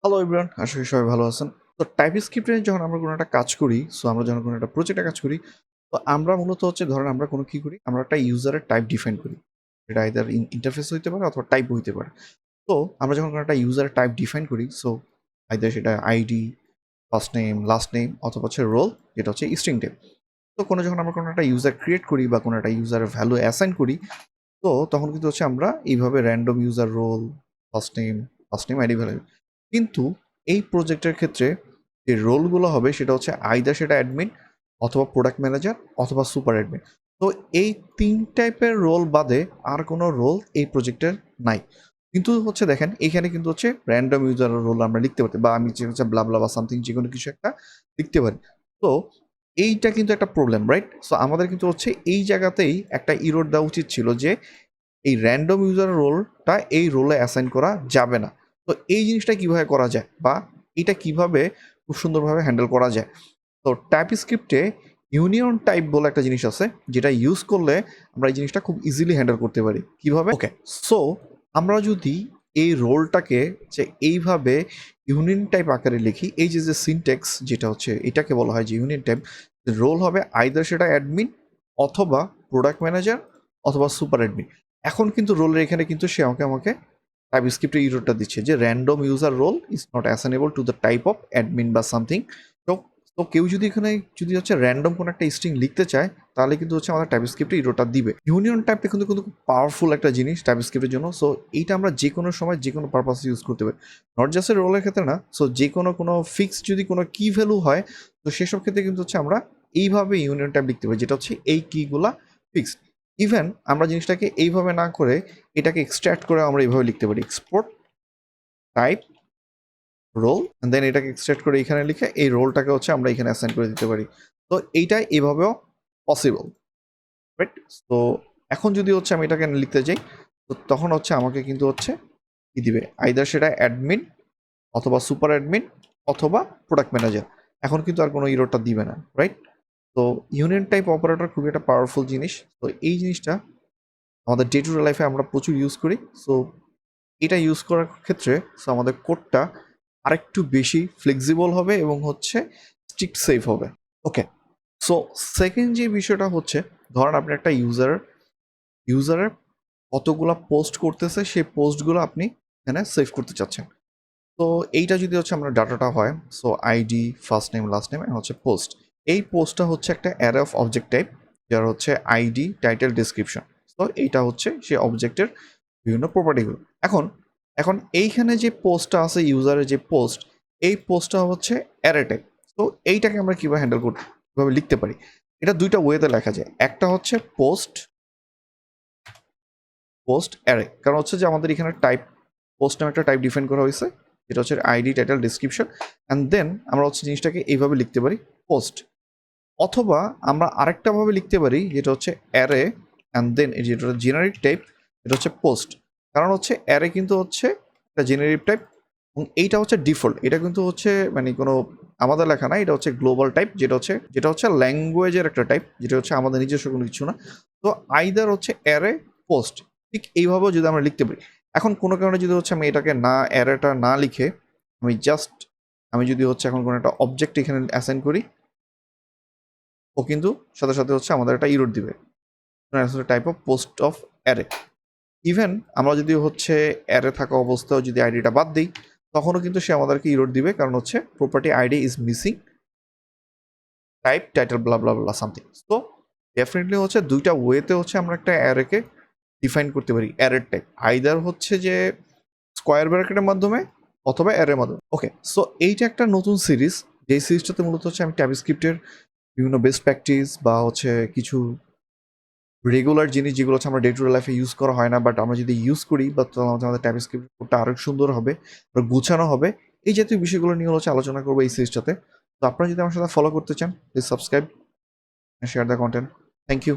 Hello everyone, আশা করি সবাই ভালো আছেন। তো টাইপস্ক্রিপ্টে যখন আমরা কোনো একটা কাজ করি, আমরা যখন কোনো একটা প্রজেক্টে কাজ করি, তো আমরা মূলত ধরেন আমরা কোনো কি করি, আমরা একটা ইউজারের টাইপ ডিফাইন করি। এটা আইদার ইন্টারফেস হইতে পারে অথবা টাইপ হইতে পারে। তো আমরা যখন কোনো একটা ইউজারের টাইপ ডিফাইন করি, আইদার সেটা ID, first name, last name অথবা রোল, যেটা হচ্ছে স্ট্রিং টাইপ। তো যখন আমরা কোনো একটা ইউজার ক্রিয়েট করি বা কোনো একটা ইউজারের ভ্যালু অ্যাসাইন করি, তো তখন কিন্তু আমরা এইভাবে random user role, first name ID value. কিন্তু এই প্রজেক্টের ক্ষেত্রে যে রোলগুলো হবে সেটা হচ্ছে আইদার সেটা অ্যাডমিন অথবা প্রোডাক্ট ম্যানেজার অথবা সুপার অ্যাডমিন। তো এই ৩ টাইপের রোল বাদে আর কোনো রোল এই প্রজেক্টের নাই। কিন্তু দেখেন এখানে কিন্তু র্যান্ডম ইউজার রোল আমরা লিখতে পারি, বা আমি ব্লা বা সামথিং যে কোনো কিছু একটা লিখতে পারি। তো এইটা কিন্তু একটা প্রবলেম, রাইট? সো আমাদের কিন্তু এই জায়গাতেই একটা ইরর দেওয়া উচিত ছিল যে এই র্যান্ডম ইউজার রোলটা এই রোলে অ্যাসাইন করা যাবে না। তো এই জিনিসটা কিভাবে করা যায়, বা এটা কিভাবে খুব সুন্দরভাবে হ্যান্ডেল করা যায়? তো টাইপস্ক্রিপ্টে ইউনিয়ন টাইপ বলে একটা জিনিস আছে, যেটা ইউজ করলে আমরা এই জিনিসটা খুব ইজিলি হ্যান্ডেল করতে পারি। কিভাবে? ওকে, সো আমরা যদি এই রোলটাকে এইভাবে ইউনিয়ন টাইপ আকারে লিখি, এই যে সিনট্যাক্স যেটা এটাকে বলা হয় যে ইউনিয়ন টাইপ। রোল হবে আইদার সেটা অ্যাডমিন অথবা প্রোডাক্ট ম্যানেজার অথবা সুপার অ্যাডমিন। এখন কিন্তু রোলের এখানে কিন্তু সে আমাকে টাইপস্ক্রিপ্টের ইররটা দিচ্ছে যে random user role is not assignable to the type of admin বা সামথিং। তো তো কেউ যদি এখানে র্যান্ডম কোনো একটা স্ট্রিং লিখতে চায়, তাহলে কিন্তু আমাদের টাইপস্ক্রিপ্টে ইরোটা দিবে। ইউনিয়ন টাইপটা কিন্তু খুব পাওয়ারফুল একটা জিনিস টাইপস্ক্রিপ্টের জন্য। সো এইটা আমরা যে কোনো সময় যে কোনো পারপাসে ইউজ করতে পারি, নট জাস্ট রোলের ক্ষেত্রে না। সো যে কোনো ফিক্স যদি কোনো কি ভ্যালু হয়, তো সেসব ক্ষেত্রে কিন্তু আমরা এইভাবে ইউনিয়ন টাইপ লিখতে পারি, যেটা এই কিগুলা ফিক্সড। ইভেন আমরা জিনিসটাকে এইভাবে না করে এটাকে এক্সট্র্যাক্ট করে আমরা এইভাবে লিখতে পারি, এক্সপোর্ট টাইপ রোল, দেন এটাকে এক্সট্রাক্ট করে এখানে লিখে এই রোলটাকে আমরা এখানে অ্যাসাইন করে দিতে পারি। তো এইটা এভাবেও পসিবল, রাইট? তো এখন যদি আমি এটাকে লিখতে যাই, তো তখন আমাকে কিন্তু কি দিবে, আইদার সেটা অ্যাডমিন অথবা সুপার অ্যাডমিন অথবা প্রোডাক্ট ম্যানেজার। এখন কিন্তু আর কোনো ইরোটা দিবে না, রাইট? তো ইউনিয়ন টাইপ অপারেটর খুবই একটা পাওয়ারফুল জিনিস। তো এই জিনিসটা আমাদের ডে টু ডে লাইফে আমরা প্রচুর ইউজ করি। সো এটা ইউজ করার ক্ষেত্রে আমাদের কোডটা আরেকটু বেশি ফ্লেক্সিবল হবে এবং স্ট্রিক্ট সেফ হবে। ওকে, সো সেকেন্ড যে বিষয়টা ধরেন আপনি একটা ইউজারের কতগুলা পোস্ট করতেছে, সেই পোস্টগুলো আপনি এখানে সেভ করতে চাচ্ছেন। তো এইটা যদি আমরা ডাটাটা হয়, so ID, first name, last name post. এই পোস্টটা একটা অ্যারে অফ অবজেক্ট টাইপ, যার আইডি, টাইটেল, ডেসক্রিপশন। তো এইটা সেই অবজেক্টের বিভিন্ন প্রপার্টিগুলো। এখন এখন এইখানে যে পোস্টটা আছে, ইউজারের যে পোস্ট, এই পোস্টটা অ্যারে টাইপ। তো এইটাকে আমরা কীভাবে হ্যান্ডেল করতে, কীভাবে লিখতে পারি? এটা দুইটা ওয়েতে লেখা যায়। একটা পোস্ট অ্যারে, কারণ যে আমাদের এখানে পোস্ট নামে একটা টাইপ ডিফাইন করা হয়েছে, যেটা ID, title, description. And then আমরা জিনিসটাকে এইভাবে লিখতে পারি, পোস্ট। অথবা আমরা আরেকটা ভাবে লিখতে পারি, যেটা অ্যারে অ্যান্ড দেন যেটা জেনারিক টাইপ, এটা পোস্ট। কারণ অ্যারে কিন্তু একটা জেনারিক টাইপ, এবং এইটা ডিফল্ট। এটা কিন্তু মানে কোনো আমাদের লেখা না, এটা গ্লোবাল টাইপ, যেটা ল্যাঙ্গুয়েজের একটা টাইপ, যেটা আমাদের নিজস্ব কোনো কিছু না। তো আইদার অ্যারে, পোস্ট, ঠিক এইভাবেও যদি আমরা লিখতে পারি। এখন কোনো কারণে যদি আমি এটাকে না, অ্যারেটা না লিখে আমি যদি এখন কোনো একটা অবজেক্ট এখানে অ্যাসাইন করি, ও কিন্তু সাথে সাথে আমাদের একটা ইরোড দিবে, type of post of array. Even আমরা যদি অ্যারে থাকা অবস্থায় যদি আইডিটা বাদ দিই, তখনও কিন্তু সে আমাদেরকে ইরোড দিবে, কারণ property ID is missing type, title, blah blah blah something. তো ডেফিনেটলি দুইটা ওয়েতে আমরা একটা অ্যারেকে ডিফাইন করতে পারি, অ্যারের টাইপ আইদার যে স্কোয়ার ব্র্যাকেটের মাধ্যমে অথবা অ্যারের মাধ্যমে। ওকে, সো এইটা একটা নতুন সিরিজ, যেই সিরিজটাতে মূলত আমি টাইপস্ক্রিপ্টের বিভিন্ন বেস্ট প্র্যাকটিস বা কিছু রেগুলার জিনিস যেগুলো আমরা ডে টু ডে লাইফে ইউজ করা হয় না, বাট আমরা যদি ইউজ করি, বা আমাদের টাইপস্ক্রিপ্টটা আরো সুন্দর হবে, আরো গুছানো হবে, এই জাতীয় বিষয়গুলো নিয়ে আলোচনা করবো এই সিরিজটাতে। তো আপনারা যদি আমার সাথে ফলো করতে চান, please subscribe, share the content. Thank you.